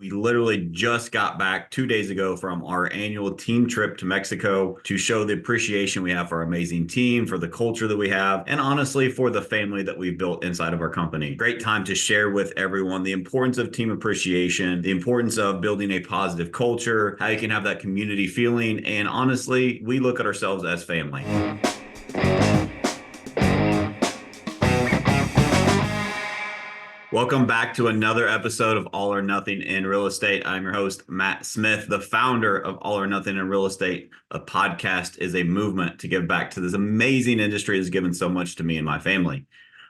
We literally just got back 2 days ago from our annual team trip to Mexico to show the appreciation we have for our amazing team, for the culture that we have, and honestly, for the family that we've built inside of our company. Great time to share with everyone the importance of team appreciation, the importance of building a positive culture, how you can have that community feeling. And honestly, we look at ourselves as family. Welcome back to another episode of All or Nothing in Real Estate. I'm your host, Matt Smith, the founder of All or Nothing in Real Estate. A podcast is a movement to give back to this amazing industry that's given so much to me and my family.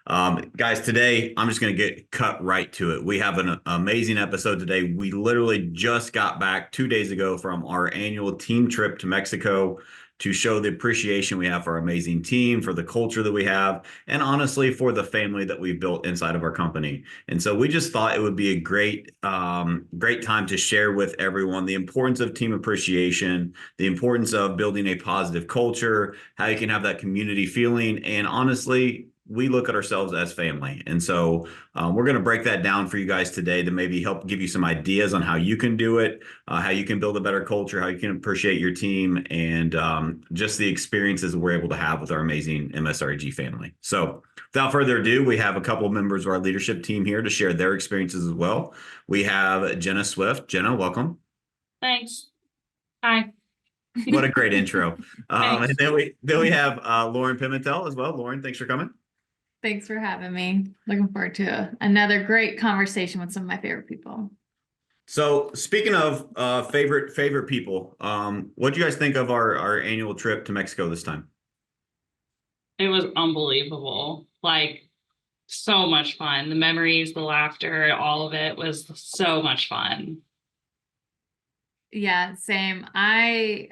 Guys, today I'm just going to get cut right to it. We have an amazing episode today. We literally just got back 2 days ago from our annual team trip to Mexico to show the appreciation we have for our amazing team, for the culture that we have, and honestly, for the family that we've built inside of our company. And so we just thought it would be a great time to share with everyone the importance of team appreciation, the importance of building a positive culture, how you can have that community feeling, and honestly, we look at ourselves as family. And so we're going to break that down for you guys today to maybe help give you some ideas on how you can do it, how you can build a better culture, how you can appreciate your team, and just the experiences we're able to have with our amazing MSRG family. So without further ado, we have a couple of members of our leadership team here to share their experiences as well. We have Jenna Swift. Jenna, welcome. Thanks. Hi. What a great intro. Thanks. And then we have Lauren Pimentel as well. Lauren, thanks for coming. Thanks for having me. Looking forward to another great conversation with some of my favorite people. So speaking of favorite people, what do you guys think of our annual trip to Mexico this time? It was unbelievable. Like, so much fun. The memories, the laughter, all of it was so much fun. Yeah, same. I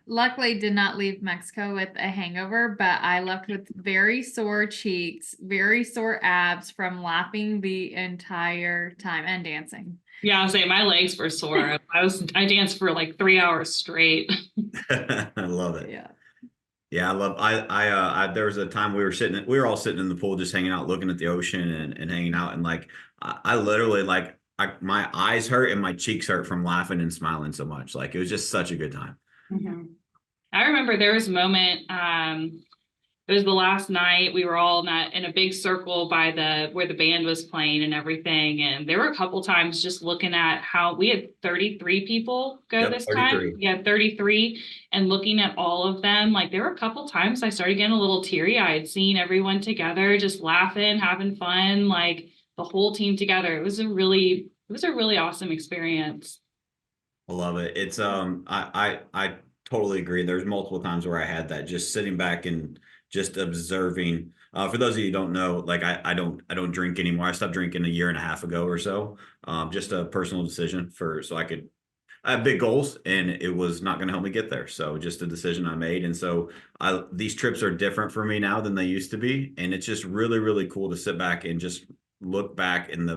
luckily did not leave Mexico with a hangover, but I left with very sore cheeks, very sore abs from laughing the entire time and dancing. Yeah, I'll say my legs were sore. I danced for like 3 hours straight. I love it. Yeah. Yeah, there was a time we were all sitting in the pool, just hanging out, looking at the ocean and hanging out. And like, I literally my eyes hurt and my cheeks hurt from laughing and smiling so much. Like, it was just such a good time. Mm-hmm. I remember there was a moment, it was the last night we were all in a big circle by where the band was playing and everything. And there were a couple times just looking at how we had 33 people go this 33. time. Yeah, 33. And looking at all of them, like there were a couple times I started getting a little teary-eyed, seeing everyone together, just laughing, having fun, like the whole team together. It was a really awesome experience. I love it. It's I totally agree. There's multiple times where I had that, just sitting back and just observing. For those of you who don't know, like I don't drink anymore. I stopped drinking a year and a half ago or so. Just a personal decision I have big goals, and it was not going to help me get there. So just a decision I made. And so these trips are different for me now than they used to be. And it's just really, really cool to sit back and just look back and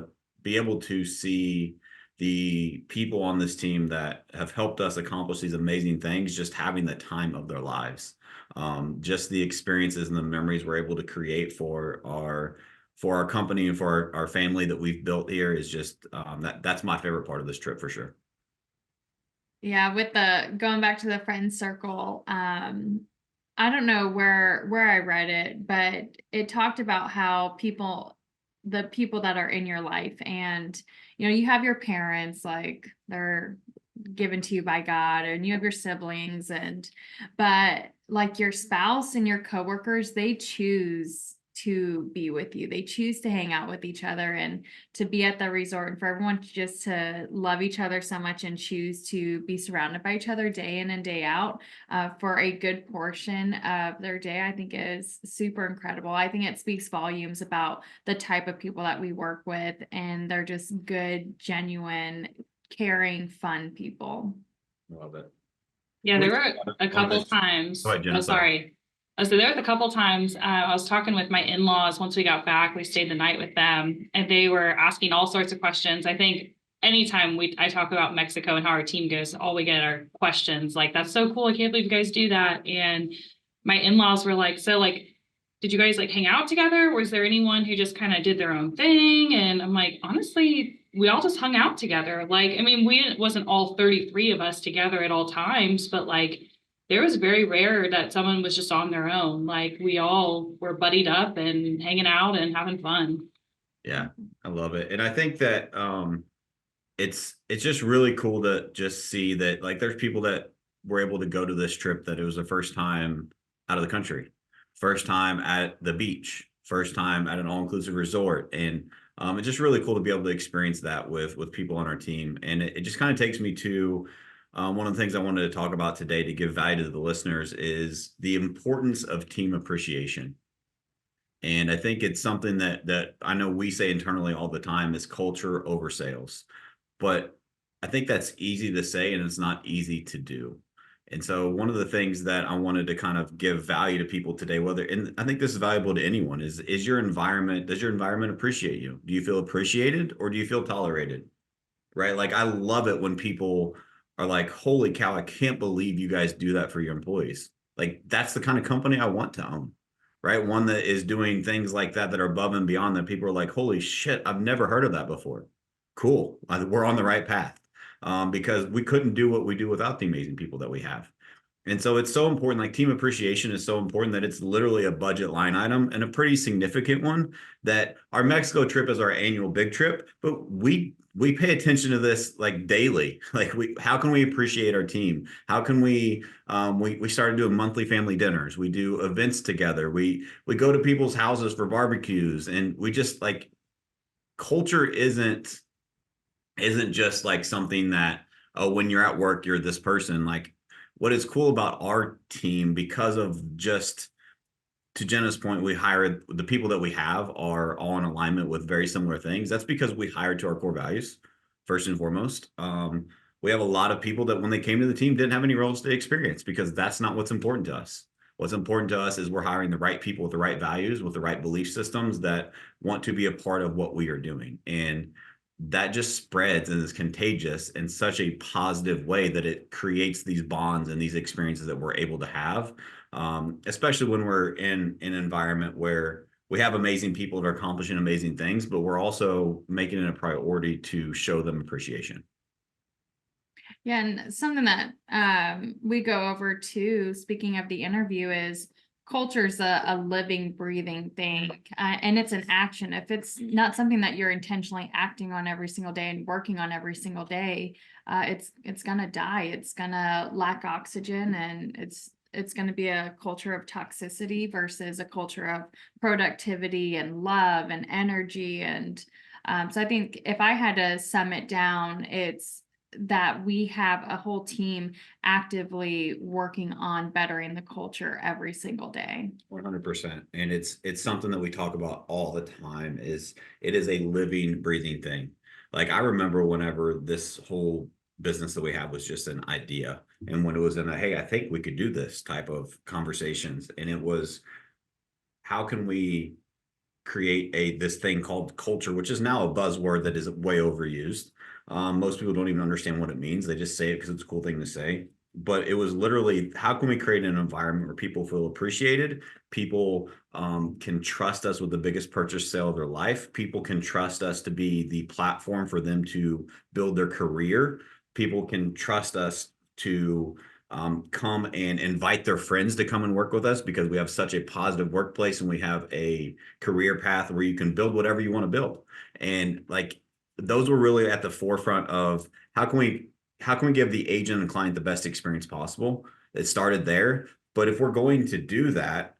be able to see the people on this team that have helped us accomplish these amazing things, just having the time of their lives. Just the experiences and the memories we're able to create for our company and for our family that we've built here is just that's my favorite part of this trip for sure. Yeah, with going back to the friend circle, I don't know where I read it, but it talked about how the people that are in your life, and you have your parents, like they're given to you by God, and you have your siblings, but like your spouse and your coworkers, they choose to be with you. They choose to hang out with each other and to be at the resort, and for everyone just to love each other so much and choose to be surrounded by each other day in and day out for a good portion of their day, I think is super incredible. I think it speaks volumes about the type of people that we work with, and they're just good, genuine, caring, fun people. Love it. Yeah, there were a couple times. Oh, sorry. So there was a couple times I was talking with my in-laws. Once we got back, we stayed the night with them, and they were asking all sorts of questions. I think anytime I talk about Mexico and how our team goes, all we get are questions like, "That's so cool! I can't believe you guys do that." And my in-laws were like, "So like, did you guys like hang out together? Was there anyone who just kind of did their own thing?" And I'm like, honestly, we all just hung out together. Like, I mean, we wasn't all 33 of us together at all times, but like there was very rare that someone was just on their own. Like we all were buddied up and hanging out and having fun. Yeah, I love it. And I think that it's just really cool to just see that like there's people that were able to go to this trip that it was the first time out of the country, first time at the beach, first time at an all-inclusive resort. And it's just really cool to be able to experience that with people on our team. And it just kind of takes me to one of the things I wanted to talk about today to give value to the listeners is the importance of team appreciation. And I think it's something that I know we say internally all the time is culture over sales. But I think that's easy to say and it's not easy to do. And so one of the things that I wanted to kind of give value to people today, whether, and I think this is valuable to anyone, is your environment, does your environment appreciate you? Do you feel appreciated or do you feel tolerated? Right? Like I love it when people are like, holy cow, I can't believe you guys do that for your employees. Like that's the kind of company I want to own. Right? One that is doing things like that are above and beyond that people are like, holy shit, I've never heard of that before. Cool. We're on the right path because we couldn't do what we do without the amazing people that we have. And so it's so important, like team appreciation is so important that it's literally a budget line item and a pretty significant one that our Mexico trip is our annual big trip, but we pay attention to this like daily. Like how can we appreciate our team? How can we started doing monthly family dinners. We do events together. We go to people's houses for barbecues and we just like culture isn't just like something that, oh, when you're at work, you're this person. Like what is cool about our team because of just to Jenna's point, we hired the people that we have are all in alignment with very similar things. That's because we hired to our core values, first and foremost. We have a lot of people that when they came to the team didn't have any real estate experience because that's not what's important to us. What's important to us is we're hiring the right people with the right values, with the right belief systems that want to be a part of what we are doing. And that just spreads and is contagious in such a positive way that it creates these bonds and these experiences that we're able to have, especially when we're in an environment where we have amazing people that are accomplishing amazing things, but we're also making it a priority to show them appreciation. Yeah, and something that we go over too, speaking of the interview, is culture's a living, breathing thing, and it's an action. If it's not something that you're intentionally acting on every single day and working on every single day, it's gonna die. It's gonna lack oxygen, and it's going to be a culture of toxicity versus a culture of productivity and love and energy. And so I think if I had to sum it down, it's that we have a whole team actively working on bettering the culture every single day. 100%. And it's something that we talk about all the time is it is a living, breathing thing. Like I remember whenever this whole business that we have was just an idea. And when it was in a, hey, I think we could do this type of conversations. And it was, how can we create this thing called culture, which is now a buzzword that is way overused. Most people don't even understand what it means. They just say it because it's a cool thing to say. But it was literally, how can we create an environment where people feel appreciated? People can trust us with the biggest purchase sale of their life. People can trust us to be the platform for them to build their career. People can trust us to come and invite their friends to come and work with us because we have such a positive workplace and we have a career path where you can build whatever you want to build. And like those were really at the forefront of how can we give the agent and client the best experience possible. It started there. But if we're going to do that,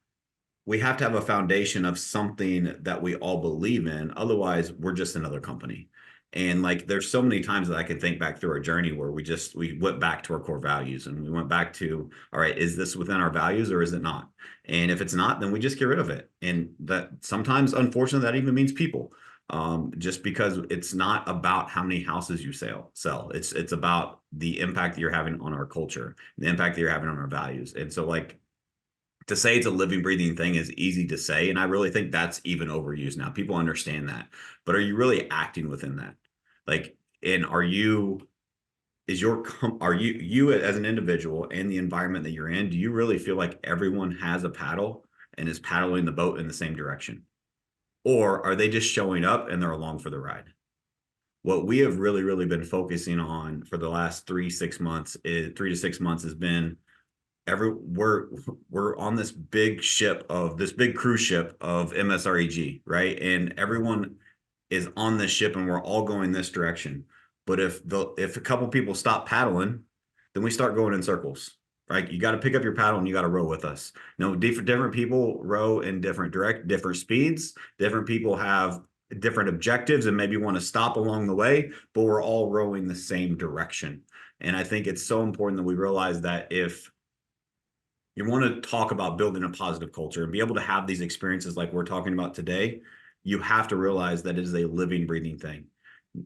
we have to have a foundation of something that we all believe in. Otherwise, we're just another company. And like, there's so many times that I can think back through our journey where we went back to our core values and we went back to, all right, is this within our values or is it not? And if it's not, then we just get rid of it. And that sometimes, unfortunately, that even means people, just because it's not about how many houses you sell. It's about the impact that you're having on our culture, the impact that you're having on our values. And so like, to say it's a living, breathing thing is easy to say. And I really think that's even overused now. People understand that. But are you really acting within that? Like, and are you as an individual and the environment that you're in, do you really feel like everyone has a paddle and is paddling the boat in the same direction? Or are they just showing up and they're along for the ride? what we have really, really been focusing on for the last 3 to 6 months has been we're on this big cruise ship of MSREG, right? And everyone is on this ship and we're all going this direction. But if a couple people stop paddling, then we start going in circles. Right? You got to pick up your paddle and you got to row with us. Different people row in different speeds. Different people have different objectives and maybe want to stop along the way, but we're all rowing the same direction. And I think it's so important that we realize that if you want to talk about building a positive culture and be able to have these experiences like we're talking about today, you have to realize that it is a living, breathing thing.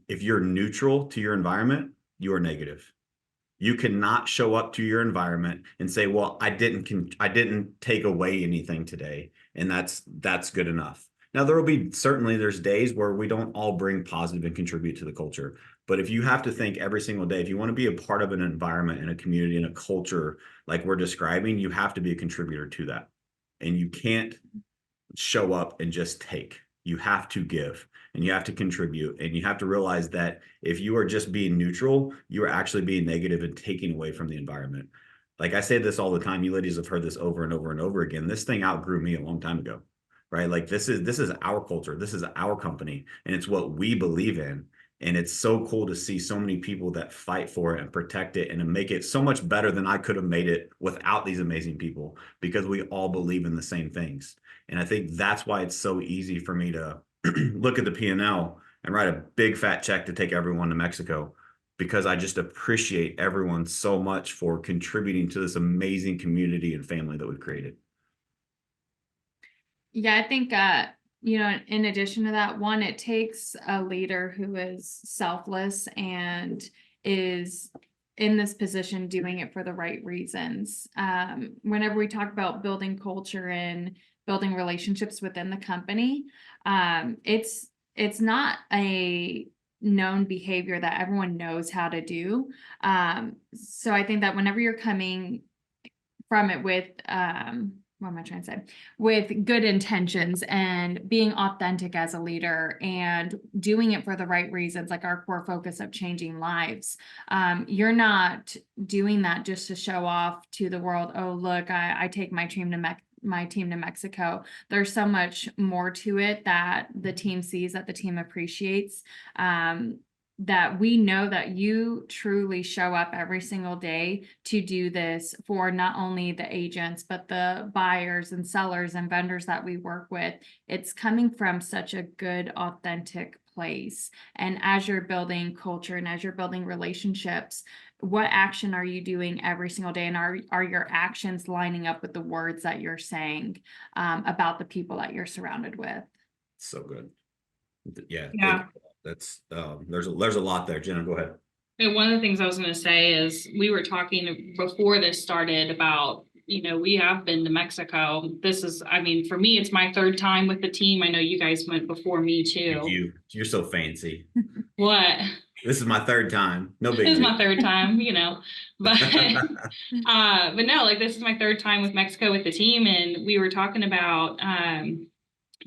If you're neutral to your environment, you are negative. You cannot show up to your environment and say, well, I didn't take away anything today, and that's good enough. Now, there's days where we don't all bring positive and contribute to the culture. But if you have to think every single day, if you want to be a part of an environment and a community and a culture like we're describing, you have to be a contributor to that. And you can't show up and just take. You have to give and you have to contribute, and you have to realize that if you are just being neutral, you are actually being negative and taking away from the environment. Like I say this all the time, you ladies have heard this over and over and over again. This thing outgrew me a long time ago, right? Like this is our culture. This is our company, and it's what we believe in. And it's so cool to see so many people that fight for it and protect it and to make it so much better than I could have made it without these amazing people, because we all believe in the same things. And I think that's why it's so easy for me to look at the P&L and write a big fat check to take everyone to Mexico, because I just appreciate everyone so much for contributing to this amazing community and family that we've created. Yeah, I think, in addition to that, one, it takes a leader who is selfless and is in this position doing it for the right reasons. Whenever we talk about building culture and building relationships within the company, it's not a known behavior that everyone knows how to do. So I think that whenever you're coming from it with, what am I trying to say? With good intentions and being authentic as a leader and doing it for the right reasons, like our core focus of changing lives. You're not doing that just to show off to the world. Oh, look, I take my team to Mexico. There's so much more to it that the team sees, that the team appreciates. That we know that you truly show up every single day to do this for not only the agents, but the buyers and sellers and vendors that we work with. It's coming from such a good, authentic place. And as you're building culture and as you're building relationships, what action are you doing every single day? And are your actions lining up with the words that you're saying about the people that you're surrounded with? So good. Yeah. That's there's a lot there. Jenna, go ahead. And one of the things I was going to say is we were talking before this started about, we have been to Mexico. For me, it's my third time with the team. I know you guys went before me too. You're so fancy. What? This is my third time. No big deal. This is my third time, but but no, like this is my third time with Mexico with the team, and we were talking about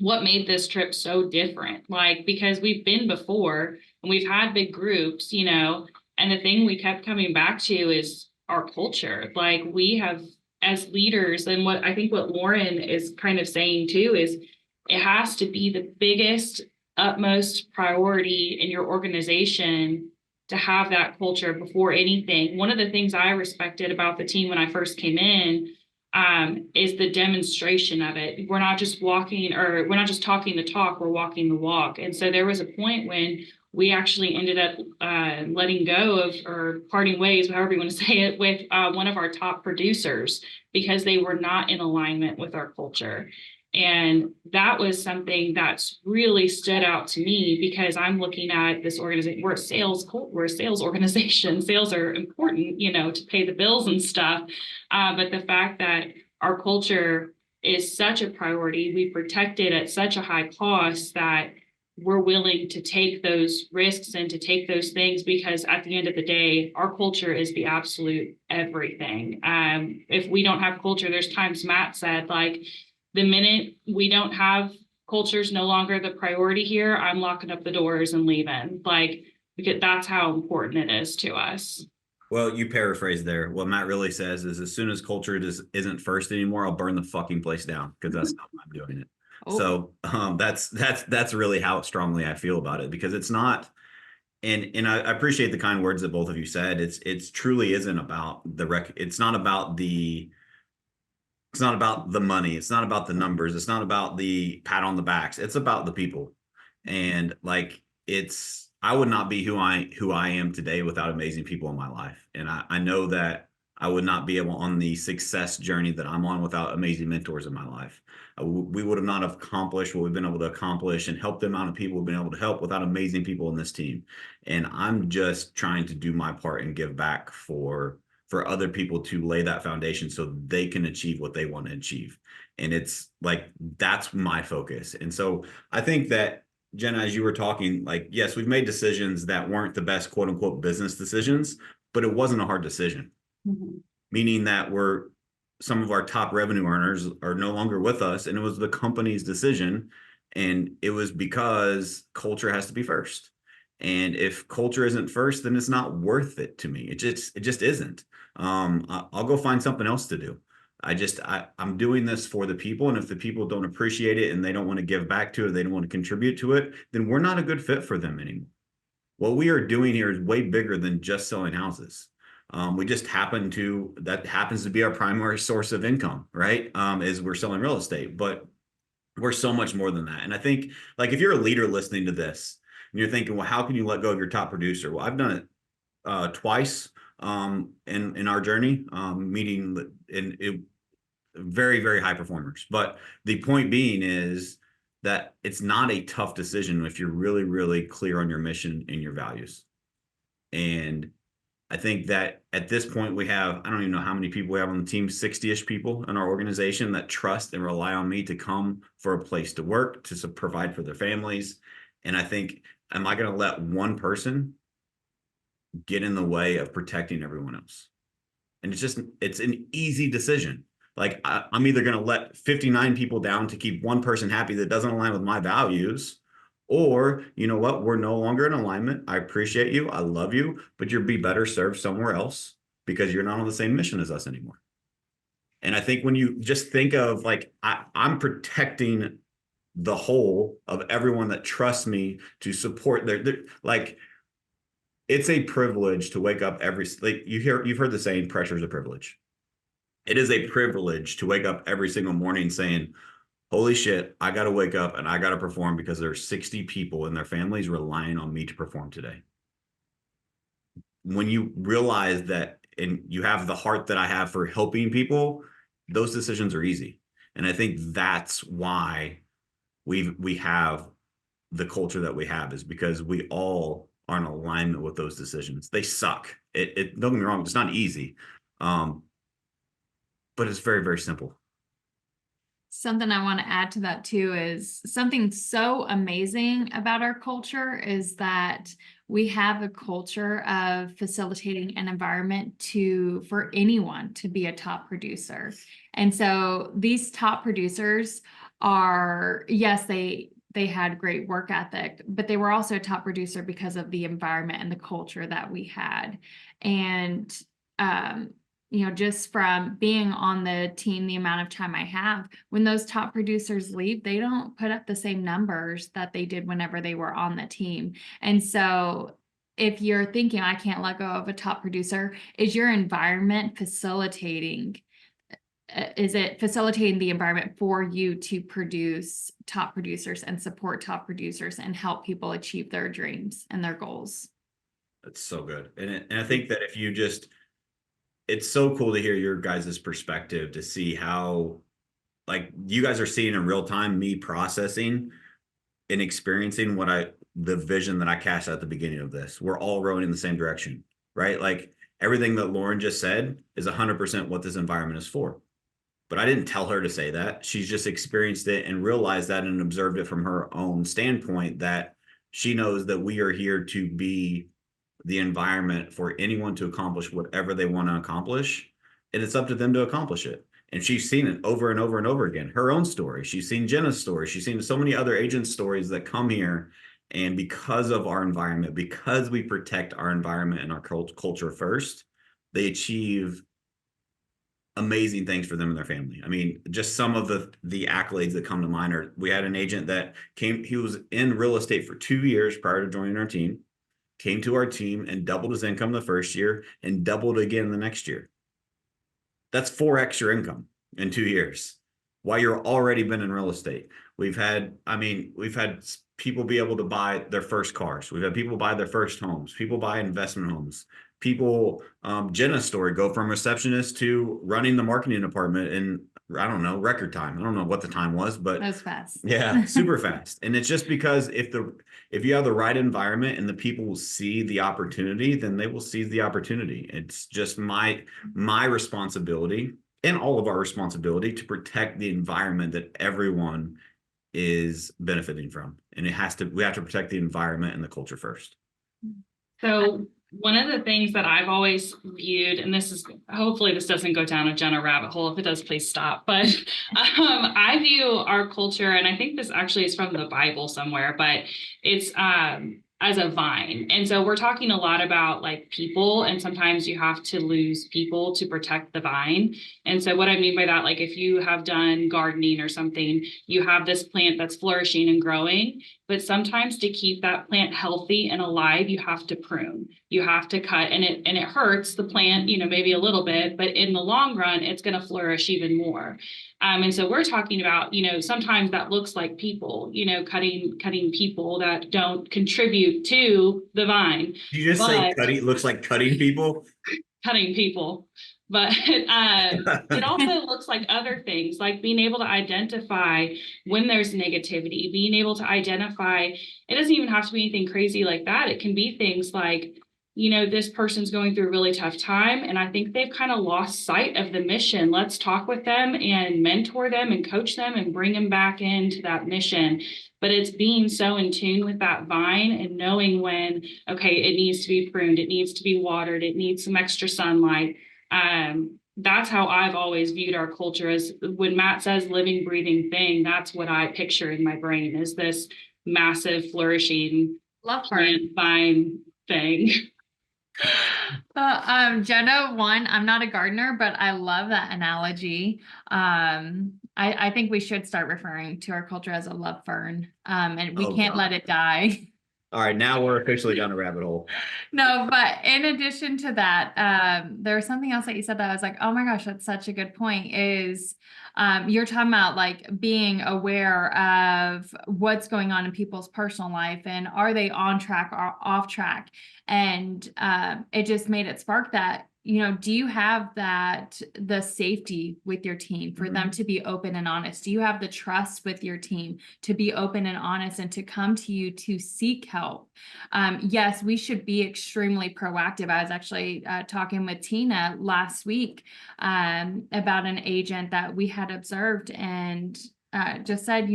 what made this trip so different, like because we've been before and we've had big groups, and the thing we kept coming back to is our culture. Like we have, as leaders, and what Lauren is kind of saying too is it has to be the biggest, utmost priority in your organization to have that culture before anything. One of the things I respected about the team when I first came in is the demonstration of it. We're not just talking the talk, we're walking the walk. And so there was a point when we actually ended up letting go of, or parting ways, however you want to say it, with one of our top producers because they were not in alignment with our culture. And that was something that's really stood out to me because I'm looking at this organization. We're a sales organization. Sales are important, to pay the bills and stuff. But the fact that our culture is such a priority, we protect it at such a high cost that we're willing to take those risks and to take those things because at the end of the day, our culture is the absolute everything. If we don't have culture, there's times Matt said, like, the minute we don't have culture's no longer the priority here, I'm locking up the doors and leaving. Like because that's how important it is to us. Well, you paraphrase there. What Matt really says is, as soon as culture isn't first anymore, I'll burn the fucking place down, because that's how I'm doing it. Oh. So that's really how strongly I feel about it, because it's not. And I appreciate the kind words that both of you said. It's truly isn't about it's not about the money. It's not about the numbers. It's not about the pat on the backs. It's about the people. And like, I would not be who I am today without amazing people in my life. And I know that I would not be able on the success journey that I'm on without amazing mentors in my life. We would have not accomplished what we've been able to accomplish and help the amount of people we've been able to help without amazing people in this team. And I'm just trying to do my part and give back for other people to lay that foundation so they can achieve what they want to achieve. And it's like, that's my focus. And so I think that, Jenna, as you were talking, like, yes, we've made decisions that weren't the best quote unquote business decisions, but it wasn't a hard decision. Mm-hmm. Meaning that some of our top revenue earners are no longer with us, and it was the company's decision. And it was because culture has to be first. And if culture isn't first, then it's not worth it to me. It just isn't. I'll go find something else to do. I'm doing this for the people. And if the people don't appreciate it and they don't want to give back to it, they don't want to contribute to it, then we're not a good fit for them anymore. What we are doing here is way bigger than just selling houses. That happens to be our primary source of income, right? Is we're selling real estate, but we're so much more than that. And I think, like, if you're a leader listening to this and you're thinking, well, how can you let go of your top producer? Well, I've done it twice in our journey, meeting in very, very high performers. But the point being is that it's not a tough decision if you're really, really clear on your mission and your values. And I think that at this point I don't even know how many people we have on the team, 60-ish people in our organization that trust and rely on me to come for a place to work, to provide for their families. And I think, am I going to let one person get in the way of protecting everyone else? And it's an easy decision. Like, I'm either going to let 59 people down to keep one person happy that doesn't align with my values, or, you know what, we're no longer in alignment. I appreciate you. I love you, but you'll be better served somewhere else because you're not on the same mission as us anymore. And I think when you just think of, like, I'm protecting the whole of everyone that trusts me to support like, it's a privilege to wake up you've heard the saying, pressure is a privilege. It is a privilege to wake up every single morning saying, holy shit, I got to wake up and I got to perform because there's 60 people and their families relying on me to perform today. When you realize that, and you have the heart that I have for helping people, those decisions are easy. And I think that's why we have the culture that we have, is because we all are in alignment with those decisions. They suck. Don't get me wrong, it's not easy. But it's very, very simple. Something I want to add to that too is something so amazing about our culture is that we have a culture of facilitating an environment for anyone to be a top producer. And so these top producers are, yes, they had great work ethic, but they were also a top producer because of the environment and the culture that we had. And just from being on the team, the amount of time I have, when those top producers leave, they don't put up the same numbers that they did whenever they were on the team. And so if you're thinking, I can't let go of a top producer, is your environment facilitating? Is it facilitating the environment for you to produce top producers and support top producers and help people achieve their dreams and their goals? That's so good. And I think that it's so cool to hear your guys' perspective, to see how, like, you guys are seeing in real time me processing and experiencing the vision that I cast at the beginning of this. We're all rowing in the same direction, right? Like, everything that Lauren just said is 100% what this environment is for. But I didn't tell her to say that. She's just experienced it and realized that and observed it from her own standpoint, that she knows that we are here to be the environment for anyone to accomplish whatever they want to accomplish. And it's up to them to accomplish it. And she's seen it over and over and over again. Her own story. She's seen Jenna's story. She's seen so many other agents' stories that come here And because of our environment, because we protect our environment and our culture first, they achieve amazing things for them and their family. I mean, just some of the accolades that come to mind are, we had an agent that he was in real estate for 2 years prior to joining our team, came to our team and doubled his income the first year and doubled again the next year. That's 4x your income in 2 years while you're already been in real estate. We've had people be able to buy their first cars. We've had people buy their first homes, people buy investment homes, people, Jenna's story, go from receptionist to running the marketing department in, I don't know, record time. I don't know what the time was, but That was fast. Yeah, super fast. And it's just because if you have the right environment and the people will see the opportunity, then they will seize the opportunity. It's just my responsibility and all of our responsibility to protect the environment that everyone is benefiting from. And we have to protect the environment and the culture first. So one of the things that I've always viewed, and hopefully this doesn't go down a Jenna rabbit hole. If it does, please stop. But I view our culture, and I think this actually is from the Bible somewhere, but it's as a vine. And so we're talking a lot about like people, and sometimes you have to lose people to protect the vine. And so what I mean by that, like if you have done gardening or something, you have this plant that's flourishing and growing, but sometimes to keep that plant healthy and alive, you have to prune, you have to cut, and it hurts the plant, maybe a little bit, but in the long run, it's going to flourish even more. And so we're talking about, sometimes that looks like people, cutting people that don't contribute to the vine. Did you just say cutting looks like cutting people? Cutting people. But it also looks like other things, like being able to identify when there's negativity, being able to identify, it doesn't even have to be anything crazy like that. It can be things like, this person's going through a really tough time, and I think they've kind of lost sight of the mission. Let's talk with them and mentor them and coach them and bring them back into that mission. But it's being so in tune with that vine and knowing when, okay, it needs to be pruned, it needs to be watered, it needs some extra sunlight. That's how I've always viewed our culture. As when Matt says living, breathing thing, that's what I picture in my brain, is this massive flourishing plant vine thing. Jenna, I'm not a gardener, but I love that analogy. I think we should start referring to our culture as a love fern, and we can't let it die. All right, now we're officially down a rabbit hole. No, but in addition to that, there was something else that you said that I was like, oh my gosh, that's such a good point, is you're talking about like being aware of what's going on in people's personal life and are they on track or off track? And it just made it spark that, do you have the safety with your team for them to be open and honest? Do you have the trust with your team to be open and honest and to come to you to seek help? Yes, we should be extremely proactive. I was actually talking with Tina last week about an agent that we had observed, and just said,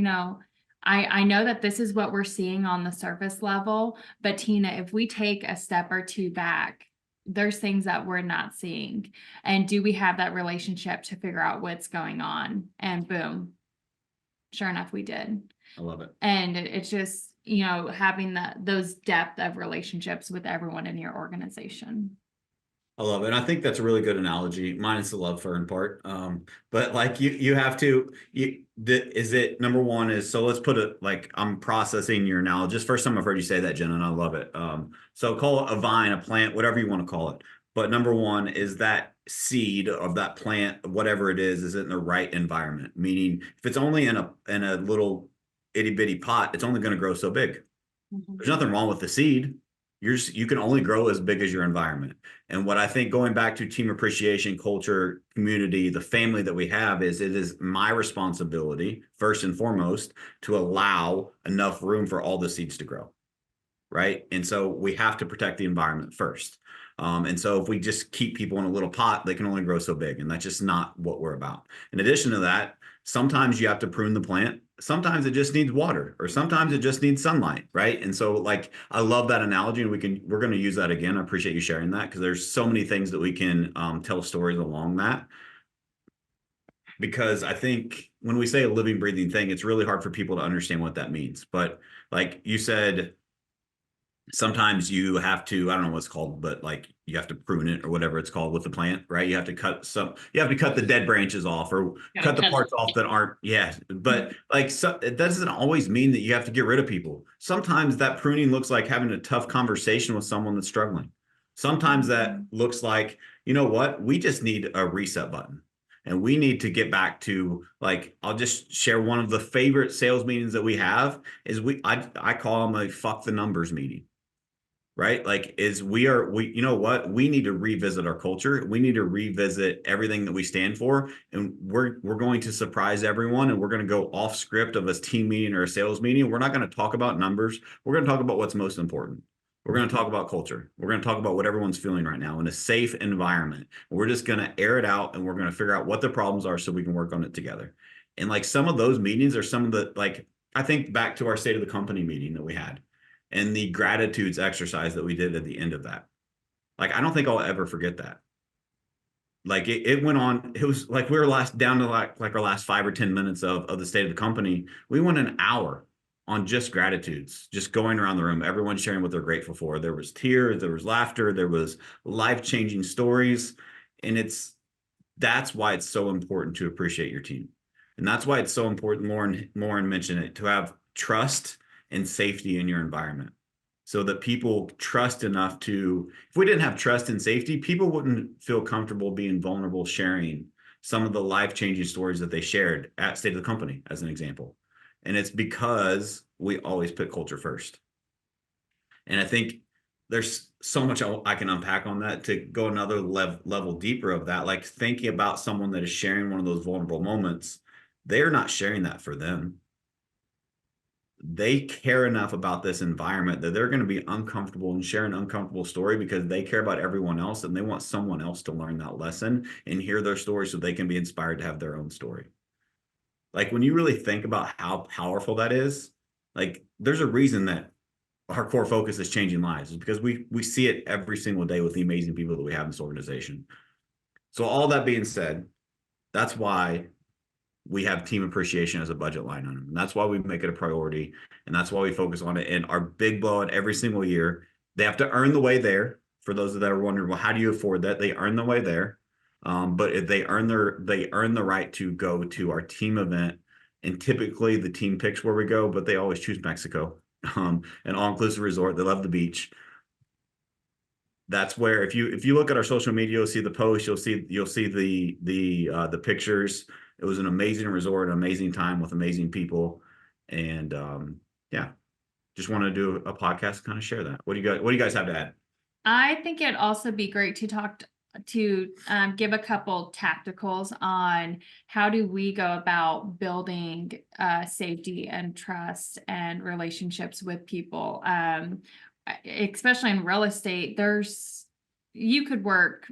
I know that this is what we're seeing on the surface level, but Tina, if we take a step or two back, there's things that we're not seeing. And do we have that relationship to figure out what's going on? And boom, sure enough, we did. I love it. And it's just, having those depth of relationships with everyone in your organization. I love it. And I think that's a really good analogy, minus the love fern part. But like you have to, is it number one is, so let's put it like, I'm processing your analogy. Just first time I've heard you say that, Jen, and I love it. So call it a vine, a plant, whatever you want to call it. But number one is that seed of that plant, whatever it is it in the right environment? Meaning if it's only in a little itty bitty pot, it's only going to grow so big. There's nothing wrong with the seed. You can only grow as big as your environment. And what I think, going back to team appreciation, culture, community, the family that we have, is it is my responsibility, first and foremost, to allow enough room for all the seeds to grow. Right. And so we have to protect the environment first. And so if we just keep people in a little pot, they can only grow so big. And that's just not what we're about. In addition to that, sometimes you have to prune the plant. Sometimes it just needs water, or sometimes it just needs sunlight, right? And so like, I love that analogy, and we're going to use that again. I appreciate you sharing that, because there's so many things that we can tell stories along that. Because I think when we say a living, breathing thing, it's really hard for people to understand what that means. But like you said, sometimes you have to, I don't know what it's called, but like you have to prune it or whatever it's called with the plant, right? You have to cut the dead branches off or cut the parts off that aren't, yeah. But like, so it doesn't always mean that you have to get rid of people. Sometimes that pruning looks like having a tough conversation with someone that's struggling. Sometimes that looks like, you know what, we just need a reset button. And we need to get back to, like, I'll just share one of the favorite sales meetings that we have is I call them a fuck the numbers meeting, right? Like, you know what? We need to revisit our culture. We need to revisit everything that we stand for. And we're going to surprise everyone. And we're going to go off script of a team meeting or a sales meeting. We're not going to talk about numbers. We're going to talk about what's most important. We're going to talk about culture. We're going to talk about what everyone's feeling right now in a safe environment. We're just going to air it out and we're going to figure out what the problems are so we can work on it together. And like some of those meetings are some of the, like, I think back to our state of the company meeting that we had and the gratitudes exercise that we did at the end of that. Like, I don't think I'll ever forget that. Like it went on, it was like we were down to like our last 5 or 10 minutes of the state of the company. We went an hour on just gratitudes, just going around the room, everyone sharing what they're grateful for. There was tears, there was laughter, there was life-changing stories. And that's why it's so important to appreciate your team. And that's why it's so important, Lauren mentioned it, to have trust and safety in your environment so that people trust enough to, if we didn't have trust and safety, people wouldn't feel comfortable being vulnerable, sharing some of the life-changing stories that they shared at State of the Company, as an example. And it's because we always put culture first. And I think there's so much I can unpack on that to go another level deeper of that, like thinking about someone that is sharing one of those vulnerable moments. They're not sharing that for them. They care enough about this environment that they're going to be uncomfortable and share an uncomfortable story because they care about everyone else and they want someone else to learn that lesson and hear their story so they can be inspired to have their own story. Like when you really think about how powerful that is, like there's a reason that our core focus is changing lives, is because we see it every single day with the amazing people that we have in this organization. So all that being said, that's why we have team appreciation as a budget line item. And that's why we make it a priority. And that's why we focus on it. And our big blowout every single year, they have to earn the way there. For those that are wondering, well, how do you afford that? They earn the way there. But if they earn the right to go to our team event. And typically the team picks where we go, but they always choose Mexico, an all-inclusive resort. They love the beach. That's where if you look at our social media, you'll see the posts, you'll see the pictures. It was an amazing resort, an amazing time with amazing people. And yeah, just want to do a podcast to kind of share that. What do you guys have to add? I think it'd also be great to talk to give a couple tacticals on how do we go about building safety and trust and relationships with people. Especially in real estate, you could work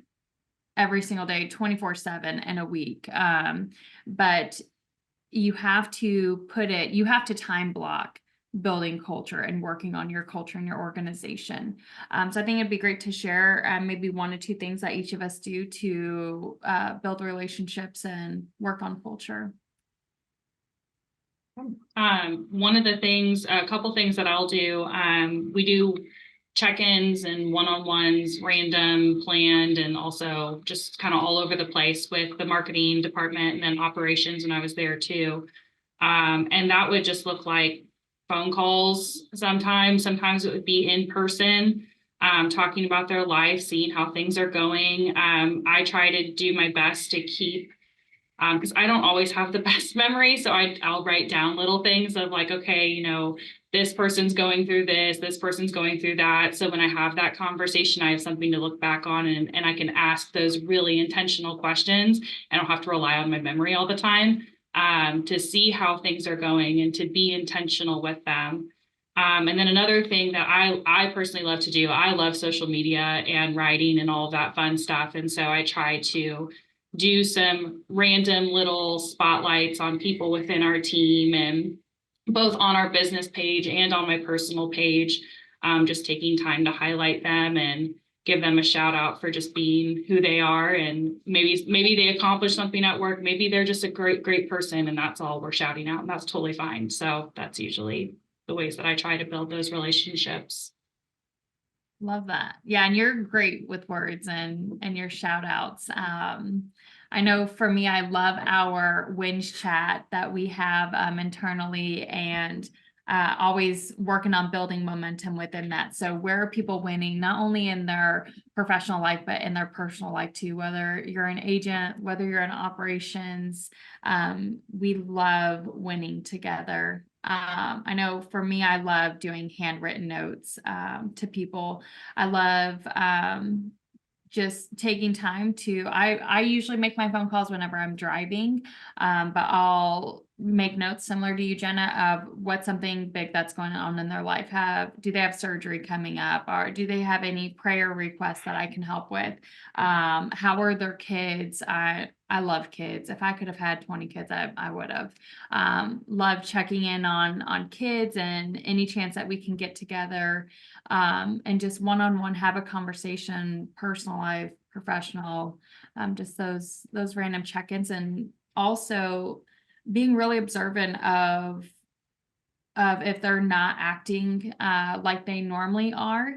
every single day, 24/7 in a week. But you have to time block building culture and working on your culture in your organization. So I think it'd be great to share maybe 1 or 2 things that each of us do to build relationships and work on culture. One of the things, a couple things that I'll do, we do check-ins and one-on-ones, random, planned, and also just kind of all over the place with the marketing department and then operations when I was there too. And that would just look like phone calls sometimes. Sometimes it would be in person, talking about their life, seeing how things are going. I try to do my best to keep because I don't always have the best memory. So I'll write down little things of like, okay, you know, this person's going through this person's going through that. So when I have that conversation, I have something to look back on and I can ask those really intentional questions. I don't have to rely on my memory all the time to see how things are going and to be intentional with them. And then another thing that I personally love to do, I love social media and writing and all of that fun stuff. And so I try to do some random little spotlights on people within our team and both on our business page and on my personal page, just taking time to highlight them and give them a shout out for just being who they are. And maybe they accomplished something at work. Maybe they're just a great person and that's all we're shouting out. And that's totally fine. So that's usually the ways that I try to build those relationships. Love that. Yeah, and you're great with words and your shout outs. I know for me, I love our wins chat that we have internally, and always working on building momentum within that. So where are people winning, not only in their professional life, but in their personal life too, whether you're an agent, whether you're in operations, we love winning together. I know for me, I love doing handwritten notes to people. I love just taking time to, I usually make my phone calls whenever I'm driving, but I'll make notes similar to you, Jenna, of what's something big that's going on in their life. Do they have surgery coming up, or do they have any prayer requests that I can help with? How are their kids? I love kids. If I could have had 20 kids, I would have. Love checking in on kids and any chance that we can get together, and just one-on-one have a conversation, personal life, professional, just those random check-ins, and also being really observant of if they're not acting like they normally are,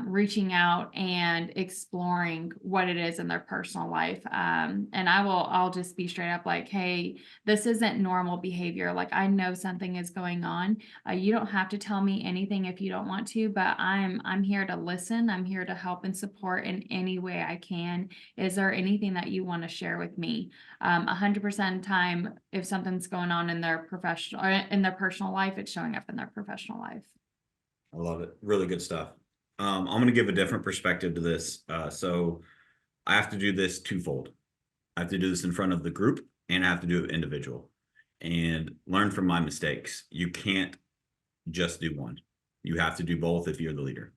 reaching out and exploring what it is in their personal life. And I'll just be straight up like, hey, this isn't normal behavior. Like, I know something is going on. You don't have to tell me anything if you don't want to, but I'm here to listen. I'm here to help and support in any way I can. Is there anything that you want to share with me? 100% of the time, if something's going on in their professional or in their personal life, it's showing up in their professional life. I love it. Really good stuff. I'm going to give a different perspective to this. So I have to do this twofold. I have to do this in front of the group, and I have to do it individual, and learn from my mistakes. You can't just do one. You have to do both if you're the leader.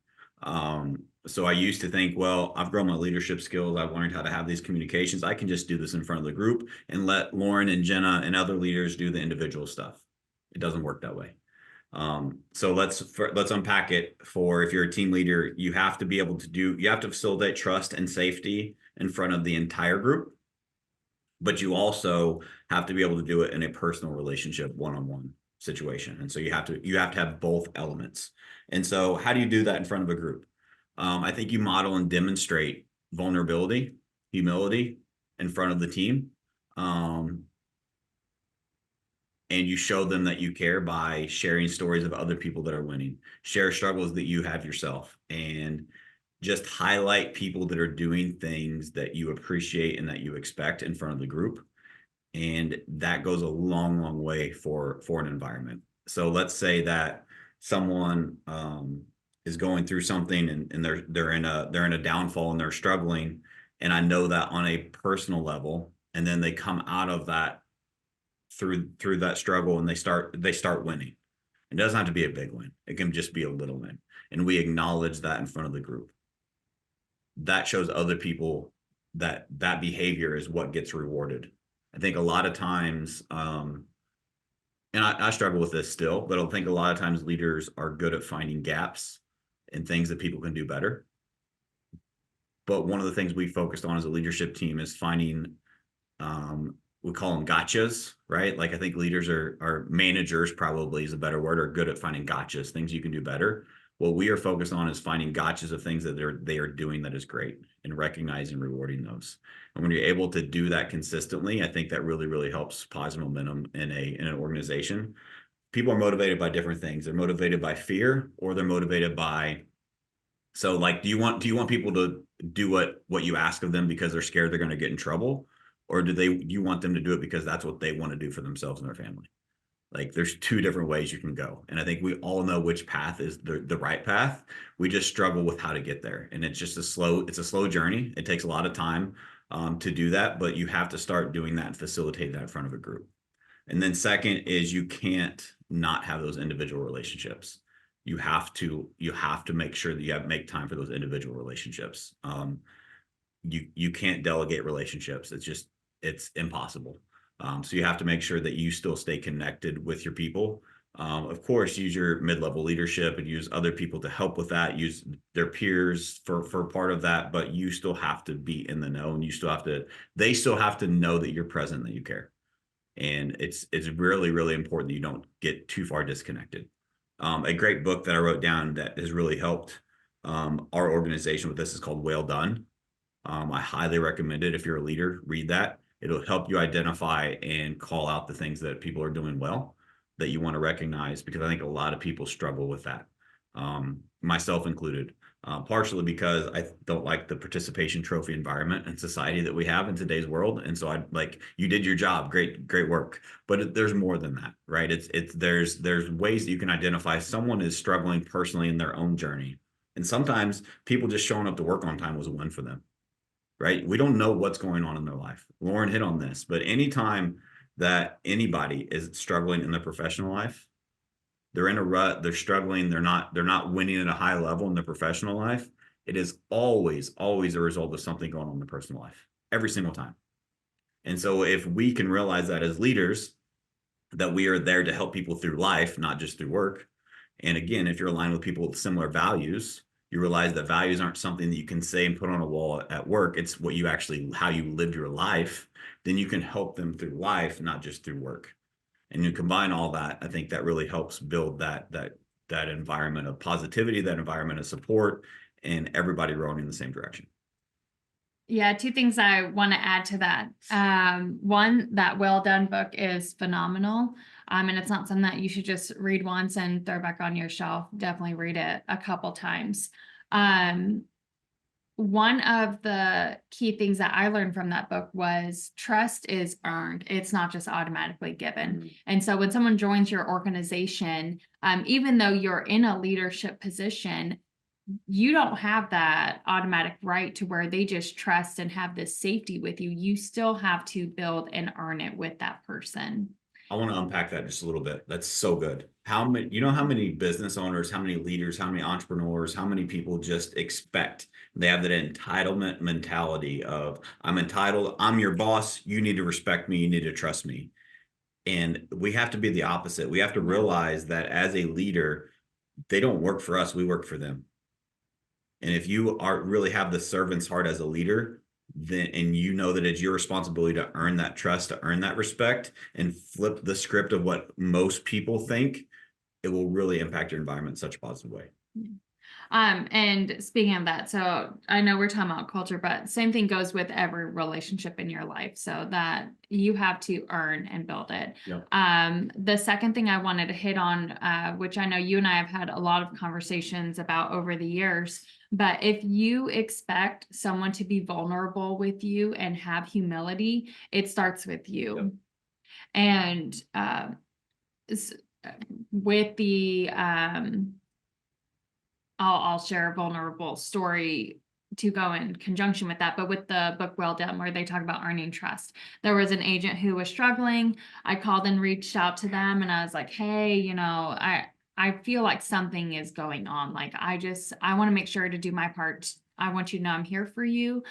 So I used to think, well, I've grown my leadership skills. I've learned how to have these communications. I can just do this in front of the group and let Lauren and Jenna and other leaders do the individual stuff. It doesn't work that way. So let's unpack it. For if you're a team leader, you have to facilitate trust and safety in front of the entire group, but you also have to be able to do it in a personal relationship, one-on-one situation. And so you have to have both elements. And so how do you do that in front of a group? I think you model and demonstrate vulnerability, humility in front of the team. And you show them that you care by sharing stories of other people that are winning, share struggles that you have yourself, and just highlight people that are doing things that you appreciate and that you expect in front of the group. And that goes a long, long way for an environment. So let's say that someone is going through something, and they're in a downfall and they're struggling, and I know that on a personal level, and then they come out of that through that struggle, and they start winning. It doesn't have to be a big win. It can just be a little win, and we acknowledge that in front of the group. That shows other people that behavior is what gets rewarded. I think a lot of times, and I struggle with this still, but I think a lot of times leaders are good at finding gaps and things that people can do better. But one of the things we focused on as a leadership team is finding, we call them gotchas, right? Like, I think leaders are managers, probably is a better word, are good at finding gotchas, things you can do better. What we are focused on is finding gotchas of things that they are doing that is great, and recognizing and rewarding those. And when you're able to do that consistently, I think that really, really helps positive momentum in an organization. People are motivated by different things. They're motivated by fear, or they're motivated by, so like, do you want people to do what you ask of them because they're scared they're going to get in trouble? Or do you want them to do it because that's what they want to do for themselves and their family? Like, there's two different ways you can go. And I think we all know which path is the right path. We just struggle with how to get there. And it's just a slow journey. It takes a lot of time to do that, but you have to start doing that and facilitate that in front of a group. And then second is, you can't not have those individual relationships. You have to make sure that you make time for those individual relationships. You can't delegate relationships. It's impossible. So you have to make sure that you still stay connected with your people. Of course, use your mid-level leadership and use other people to help with that. Use their peers for part of that, but you still have to be in the know, and they still have to know that you're present, that you care. And it's really, really important that you don't get too far disconnected. A great book that I wrote down that has really helped Our organization with this is called Well Done. I highly recommend it. If you're a leader, read that. It'll help you identify and call out the things that people are doing well that you want to recognize, because I think a lot of people struggle with that, myself included, partially because I don't like the participation trophy environment and society that we have in today's world. And so I like, you did your job, great work, but there's more than that, right? There's ways that you can identify someone is struggling personally in their own journey. And sometimes people just showing up to work on time was a win for them, right? We don't know what's going on in their life. Lauren hit on this, but anytime that anybody is struggling in their professional life, they're in a rut, they're struggling, they're not winning at a high level in their professional life, it is always a result of something going on in their personal life, every single time. And so if we can realize that as leaders, that we are there to help people through life, not just through work. And again, if you're aligned with people with similar values, you realize that values aren't something that you can say and put on a wall at work. It's what you actually, how you live your life. Then you can help them through life, not just through work. And you combine all that, I think that really helps build that environment of positivity, that environment of support, and everybody rowing in the same direction. Yeah, two things I want to add to that. One, that Well Done book is phenomenal. And it's not something that you should just read once and throw back on your shelf. Definitely read it a couple times. One of the key things that I learned from that book was trust is earned. It's not just automatically given. Mm-hmm. And so when someone joins your organization, even though you're in a leadership position, you don't have that automatic right to where they just trust and have this safety with you. You still have to build and earn it with that person. I want to unpack that just a little bit. That's so good. How many business owners, how many leaders, how many entrepreneurs, how many people just expect, they have that entitlement mentality of, I'm entitled, I'm your boss, you need to respect me, you need to trust me. And we have to be the opposite. We have to realize that as a leader, they don't work for us, we work for them. And if you really have the servant's heart as a leader, then, and you know that it's your responsibility to earn that trust, to earn that respect, and flip the script of what most people think, it will really impact your environment in such a positive way. And speaking of that, so I know we're talking about culture, but same thing goes with every relationship in your life, so that you have to earn and build it. Yep. The second thing I wanted to hit on, which I know you and I have had a lot of conversations about over the years, but if you expect someone to be vulnerable with you and have humility, it starts with you. Yep. And with the I'll share a vulnerable story to go in conjunction with that, but with the book Well Done, where they talk about earning trust. There was an agent who was struggling. I called and reached out to them, and I was like, hey, I feel like something is going on. Like, I want to make sure to do my part. I want you to know I'm here for you.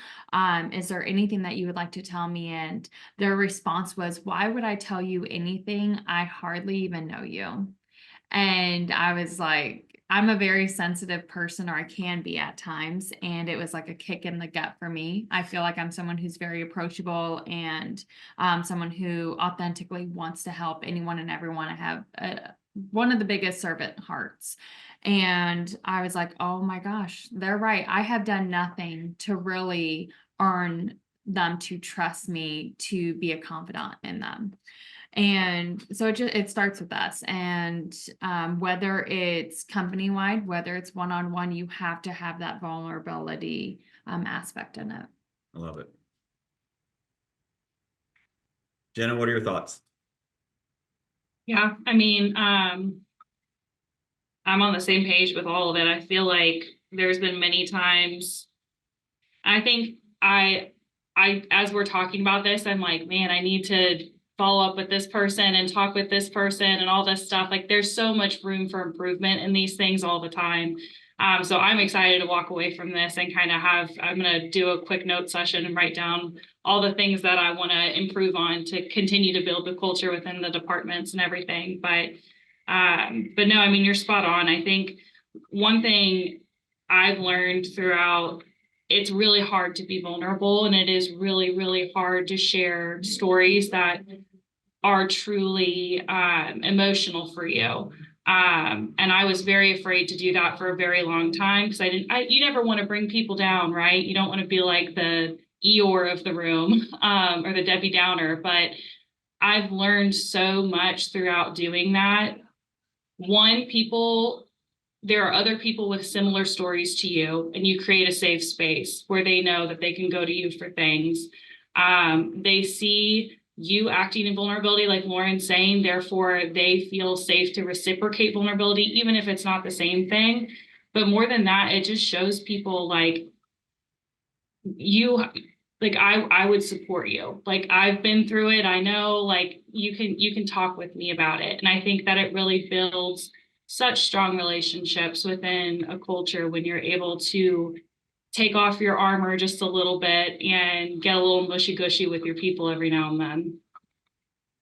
Is there anything that you would like to tell me? And their response was, why would I tell you anything? I hardly even know you. And I was like, I'm a very sensitive person, or I can be at times. And it was like a kick in the gut for me. I feel like I'm someone who's very approachable and someone who authentically wants to help anyone and everyone. I have one of the biggest servant hearts. And I was like, oh my gosh, they're right. I have done nothing to really earn them to trust me to be a confidant in them. And so it starts with us. And whether it's company wide, whether it's one-on-one, you have to have that vulnerability aspect in it. I love it. Jenna, what are your thoughts? Yeah, I mean, I'm on the same page with all of it. I feel like there's been many times, I think as we're talking about this, I'm like, man, I need to follow up with this person and talk with this person and all this stuff. Like, there's so much room for improvement in these things all the time. So I'm excited to walk away from this and kind of I'm going to do a quick note session and write down all the things that I want to improve on to continue to build the culture within the departments and everything. But no, I mean, you're spot on. I think one thing I've learned throughout, it's really hard to be vulnerable, and it is really, really hard to share stories that are truly emotional for you. And I was very afraid to do that for a very long time because you never want to bring people down, right? You don't want to be like the Eeyore of the room, or the Debbie Downer, but I've learned so much throughout doing that. One, there are other people with similar stories to you, and you create a safe space where they know that they can go to you for things. They see you acting in vulnerability, like Lauren's saying, therefore they feel safe to reciprocate vulnerability, even if it's not the same thing. But more than that, it just shows people like I would support you. Like I've been through it. I know like you can talk with me about it. And I think that it really builds such strong relationships within a culture when you're able to take off your armor just a little bit and get a little mushy gushy with your people every now and then.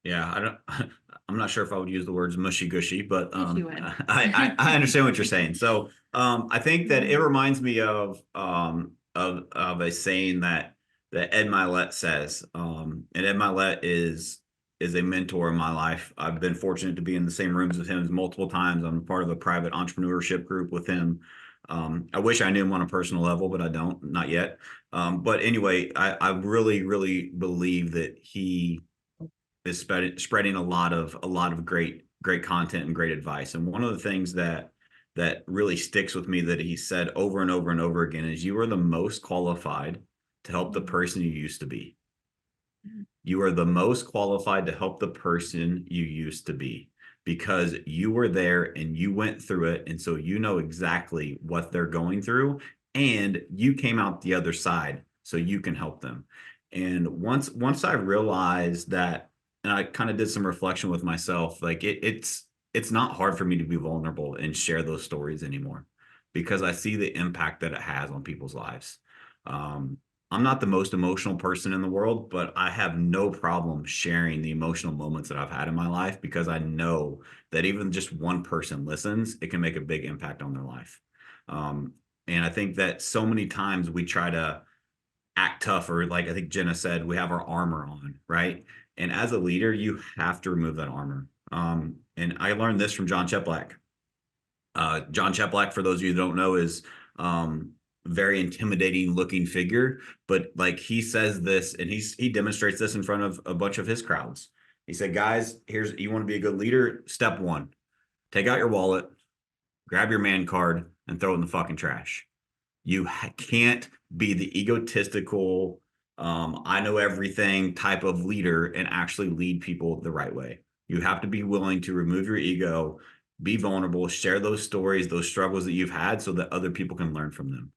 Yeah, I'm not sure if I would use the words mushy gushy, but Yes, you would. I understand what you're saying. So I think that it reminds me of a saying that Ed Milet says. And Ed Milet is a mentor in my life. I've been fortunate to be in the same rooms with him multiple times. I'm part of a private entrepreneurship group with him. I wish I knew him on a personal level, but I don't, not yet. But anyway, I really, really believe that he is spreading a lot of great content and great advice. And one of the things that really sticks with me that he said over and over and over again is, you are the most qualified to help the person you used to be. You are the most qualified to help the person you used to be, because you were there and you went through it. And so you know exactly what they're going through, and you came out the other side so you can help them. And once I realized that, and I kind of did some reflection with myself, like it's not hard for me to be vulnerable and share those stories anymore, because I see the impact that it has on people's lives. Um, I'm not the most emotional person in the world, but I have no problem sharing the emotional moments that I've had in my life, because I know that even just one person listens, it can make a big impact on their life. Um, and I think that so many times we try to act tough, or like I think Jenna said, we have our armor on, right? And as a leader, you have to remove that armor. And I learned this from John Cheplack. John Cheplack, for those of you who don't know, is very intimidating looking figure, but like he says this, and he demonstrates this in front of a bunch of his crowds. He said, guys, you want to be a good leader? Step one, take out your wallet, grab your man card, and throw it in the fucking trash. You can't be the egotistical, I know everything type of leader and actually lead people the right way. You have to be willing to Mm-hmm. remove your ego, be vulnerable, share those stories, those struggles that you've had, so that other people can learn from them.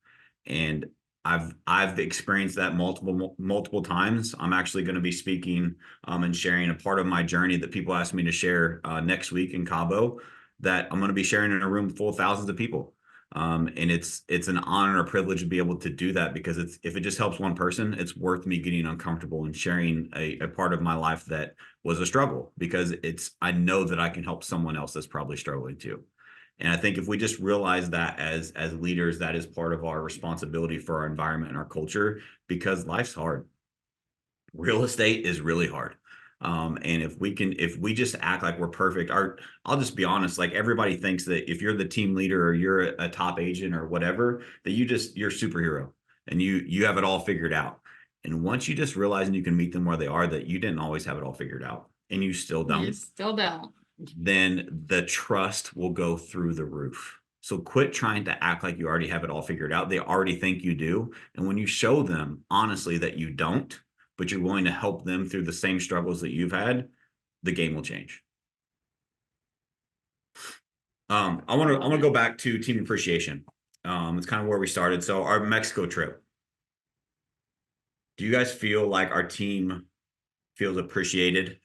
And I've experienced that multiple times. I'm actually going to be speaking and sharing a part of my journey that people asked me to share next week in Cabo, that I'm going to be sharing in a room full of thousands of people. And it's an honor and a privilege to be able to do that, because if it just helps one person, it's worth me getting uncomfortable and sharing a part of my life that was a struggle, because I know that I can help someone else that's probably struggling too. And I think if we just realize that as leaders, that is part of our responsibility for our environment and our culture, because life's hard. Real estate is really hard. And if we just act like we're perfect, I'll just be honest, like everybody thinks that if you're the team leader or you're a top agent or whatever, that you're a superhero and you have it all figured out. And once you just realize and you can meet them where they are, that you didn't always have it all figured out and you still don't. You still don't. Then the trust will go through the roof. So quit trying to act like you already have it all figured out. They already think you do. And when you show them honestly that you don't, but you're willing to help them through the same struggles that you've had, the game will change. I want to go back to team appreciation. It's kind of where we started. So our Mexico trip. Do you guys feel like our team feels appreciated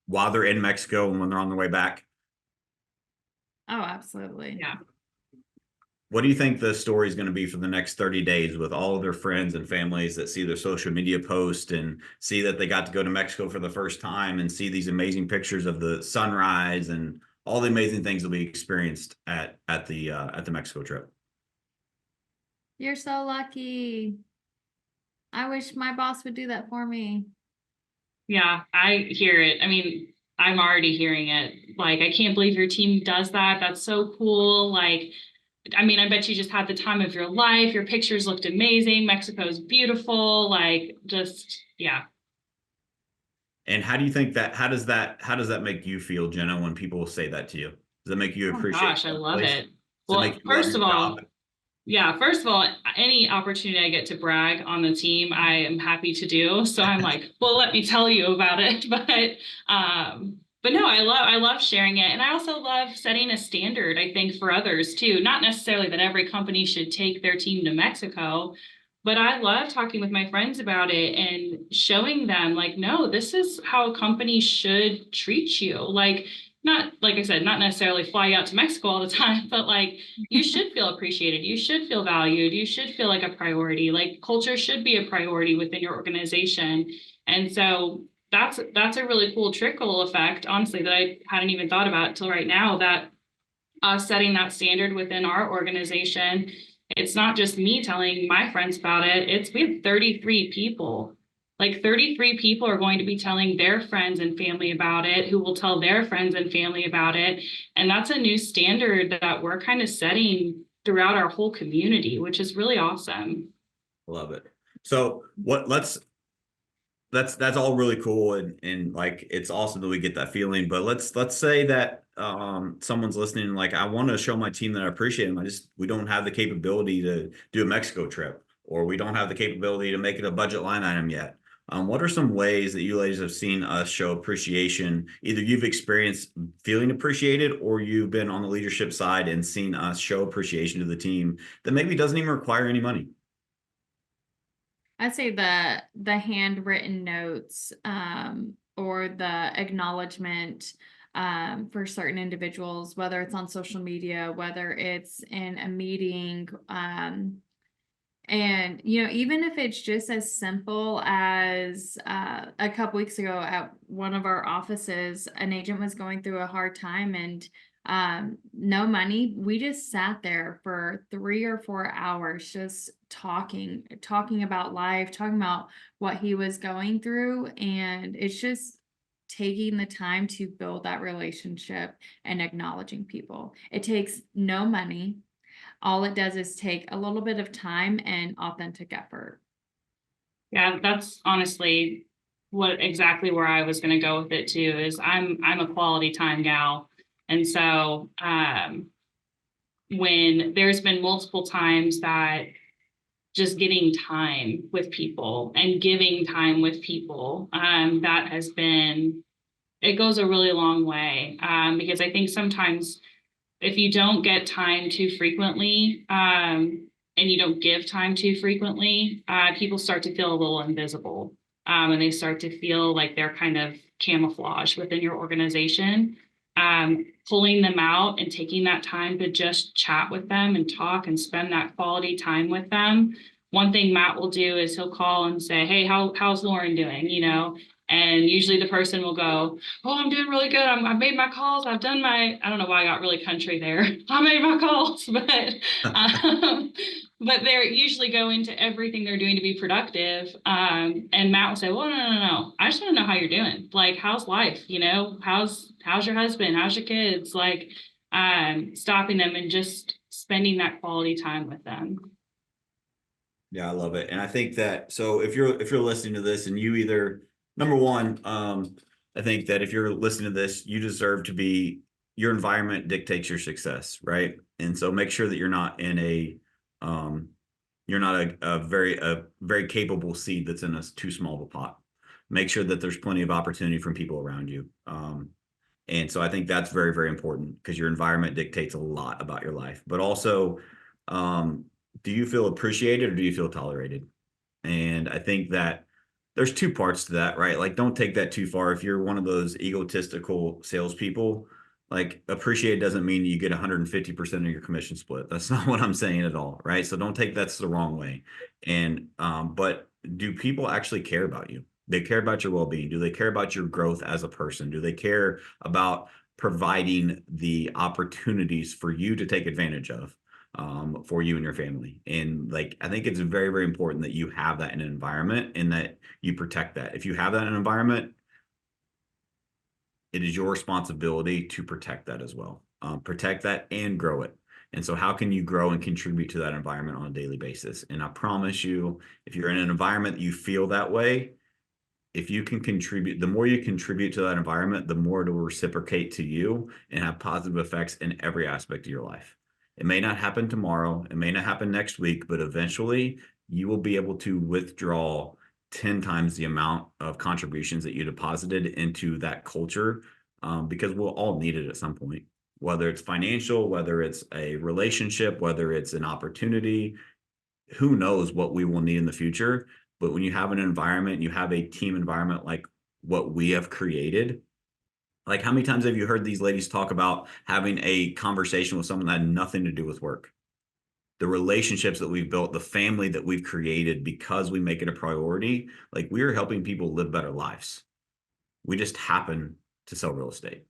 while they're in Mexico and when they're on their way back? Oh, absolutely. Yeah. What do you think the story is going to be for the next 30 days with all of their friends and families that see their social media post and see that they got to go to Mexico for the first time and see these amazing pictures of the sunrise and all the amazing things that we experienced at the Mexico trip? You're so lucky. I wish my boss would do that for me. Yeah, I hear it. I mean, I'm already hearing it. Like, I can't believe your team does that. That's so cool. Like, I mean, I bet you just had the time of your life. Your pictures looked amazing. Mexico's beautiful. Like, just, yeah. And how do you think that, how does that make you feel, Jenna, when people say that to you? Does it make you Oh appreciate gosh, I that love place? it. Does it Well, make you love first your of all, job? yeah, first of all, any opportunity I get to brag on the team, I am happy to do. So I'm like, well, let me tell you about it. But no, I love sharing it. And I also love setting a standard, I think, for others too. Not necessarily that every company should take their team to Mexico, but I love talking with my friends about it and showing them like, no, this is how a company should treat you. Like, not, like I said, not necessarily fly out to Mexico all the time, but like, you should feel appreciated. You should feel valued. You should feel like a priority. Like, culture should be a priority within your organization. And so that's a really cool trickle effect, honestly, that I hadn't even thought about till right now, that setting that standard within our organization. It's not just me telling my friends about it. We have 33 people. Like, 33 people are going to be telling their friends and family about it, who will tell their friends and family about it. And that's a new standard that we're kind of setting throughout our whole community, which is really awesome. Love it. So that's all really cool, and like, it's awesome that we get that feeling. But let's say that someone's listening, like, I want to show my team that I appreciate them. We don't have the capability to do a Mexico trip, or we don't have the capability to make it a budget line item yet. What are some ways that you ladies have seen us show appreciation? Either you've experienced feeling appreciated, or you've been on the leadership side and seen us show appreciation to the team that maybe doesn't even require any money. I'd say the handwritten notes, or the acknowledgement, for certain individuals, whether it's on social media, whether it's in a meeting, and even if it's just as simple as, a couple weeks ago at one of our offices, an agent was going through a hard time, and no money. We just sat there for 3 or 4 hours just talking about life, talking about what he was going through. And it's just taking the time to build that relationship and acknowledging people. It takes no money. All it does is take a little bit of time and authentic effort. Yeah, that's honestly exactly where I was going to go with it too, is I'm a quality time gal. And so when there's been multiple times that just getting time with people and giving time with people, that has been, it goes a really long way, because I think sometimes if you don't get time too frequently, and you don't give time too frequently, people start to feel a little invisible, and they start to feel like they're kind of camouflaged within your organization. Pulling them out and taking that time to just chat with them and talk and spend that quality time with them. One thing Matt will do is he'll call and say, hey, how's Lauren doing? And usually the person will go, oh, I'm doing really good. I've made my calls. I've done I don't know why I got really country there. I made my calls, but they're usually go into everything they're doing to be productive. And Matt will say, well, no. I just want to know how you're doing. Like, how's life? How's your husband? How's your kids? Like, stopping them and just spending that quality time with them. Yeah, I love it. And I think that, so if you're listening to this and you either, number one, I think that if you're listening to this, you deserve to be, your environment dictates your success, right? And so make sure that you're not in you're not a very capable seed that's in too small of a pot. Make sure that there's plenty of opportunity from people around you. And so I think that's very, very important, because your environment dictates a lot about your life. But also, do you feel appreciated, or do you feel tolerated? And I think that there's two parts to that, right? Like, don't take that too far. If you're one of those egotistical salespeople, like, appreciated doesn't mean you get 150% of your commission split. That's not what I'm saying at all, right? So don't take that the wrong way. And but do people actually care about you? They care about your well-being. Do they care about your growth as a person? Do they care about providing the opportunities for you to take advantage of, for you and your family? And like, I think it's very, very important that you have that in an environment, and that you protect that. If you have that in an environment, it is your responsibility to protect that as well. Protect that and grow it. And so how can you grow and contribute to that environment on a daily basis? And I promise you, if you're in an environment that you feel that way, if you can contribute, the more you contribute to that environment, the more it will reciprocate to you and have positive effects in every aspect of your life. It may not happen tomorrow, it may not happen next week, but eventually you will be able to withdraw 10 times the amount of contributions that you deposited into that culture, because we'll all need it at some point, whether it's financial, whether it's a relationship, whether it's an opportunity. Who knows what we will need in the future. But when you have an environment, you have a team environment like what we have created. Like, how many times have you heard these ladies talk about having a conversation with someone that had nothing to do with work? The relationships that we've built, the family that we've created because we make it a priority. Like, we are helping people live better lives. We just happen to sell real estate.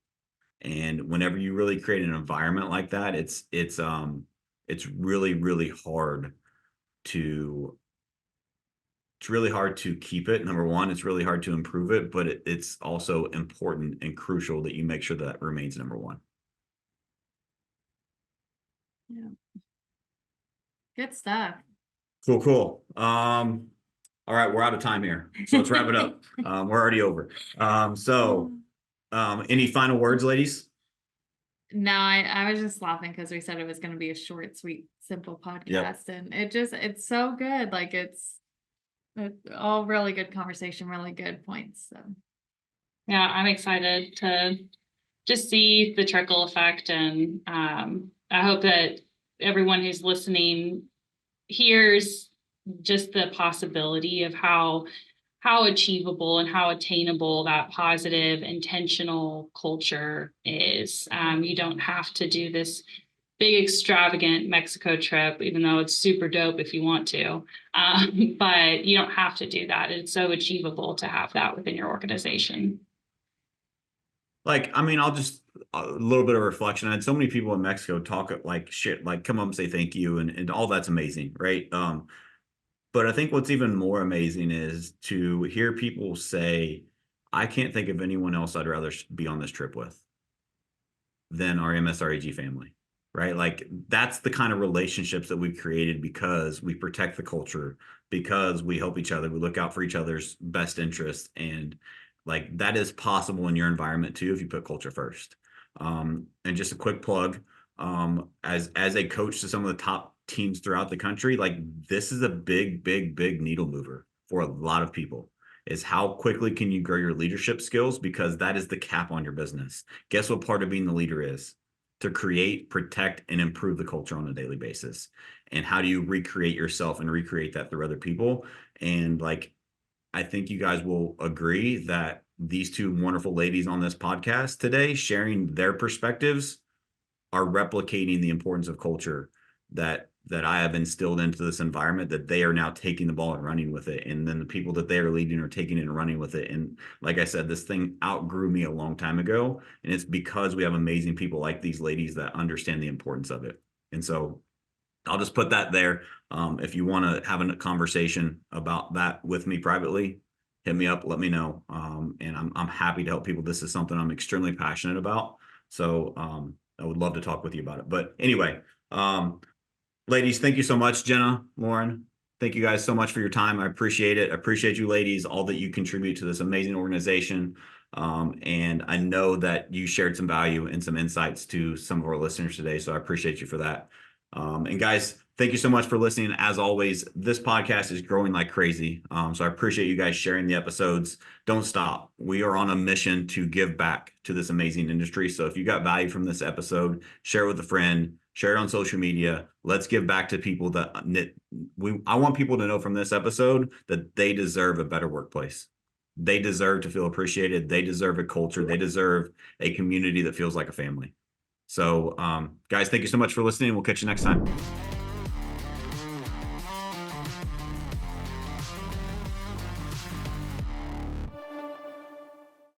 And whenever you really create an environment like that, it's really, really hard to keep it. Number one, it's really hard to improve it, but it's also important and crucial that you make sure that remains number one. Yeah. Good stuff. Cool. All right, we're out of time here, so let's wrap it up. We're already over. Any final words, ladies? No, I was just laughing because we said it was going to be a short, sweet, simple podcast, and it's so good. Like, it's all really good conversation, really good points. So yeah, I'm excited to just see the trickle effect, and I hope that everyone who's listening hears just the possibility of how achievable and how attainable that positive, intentional culture is. You don't have to do this big extravagant Mexico trip, even though it's super dope if you want to. But you don't have to do that. It's so achievable to have that within your organization. Like, I mean, I'll just a little bit of reflection. I had so many people in Mexico talk like shit, like come up and say thank you, and all that's amazing, right? But I think what's even more amazing is to hear people say, I can't think of anyone else I'd rather be on this trip with than our MSREG family, right? Like, that's the kind of relationships that we've created because we protect the culture, because we help each other, we look out for each other's best interests. And like, that is possible in your environment too, if you put culture first. And just a quick plug, as a coach to some of the top teams throughout the country, like, this is a big needle mover for a lot of people, is how quickly can you grow your leadership skills, because that is the cap on your business. Guess what part of being the leader is? To create, protect, and improve the culture on a daily basis. And how do you recreate yourself and recreate that through other people? And like, I think you guys will agree that these two wonderful ladies on this podcast today, sharing their perspectives, are replicating the importance of culture that I have instilled into this environment, that they are now taking the ball and running with it. And then the people that they are leading are taking it and running with it. And like I said, this thing outgrew me a long time ago. And it's because we have amazing people like these ladies that understand the importance of it. And so I'll just put that there. If you want to have a conversation about that with me privately, hit me up, let me know. And I'm happy to help people. This is something I'm extremely passionate about. So I would love to talk with you about it. But anyway, ladies, thank you so much. Jenna, Lauren, thank you guys so much for your time. I appreciate it. I appreciate you ladies, all that you contribute to this amazing organization. And I know that you shared some value and some insights to some of our listeners today. So I appreciate you for that. And guys, thank you so much for listening. As always, this podcast is growing like crazy. So I appreciate you guys sharing the episodes. Don't stop. We are on a mission to give back to this amazing industry. So if you got value from this episode, share it with a friend, share it on social media. Let's give back to people that I want people to know from this episode that they deserve a better workplace. They deserve to feel appreciated. They deserve a culture. They deserve a community that feels like a family. So, guys, thank you so much for listening. We'll catch you next time.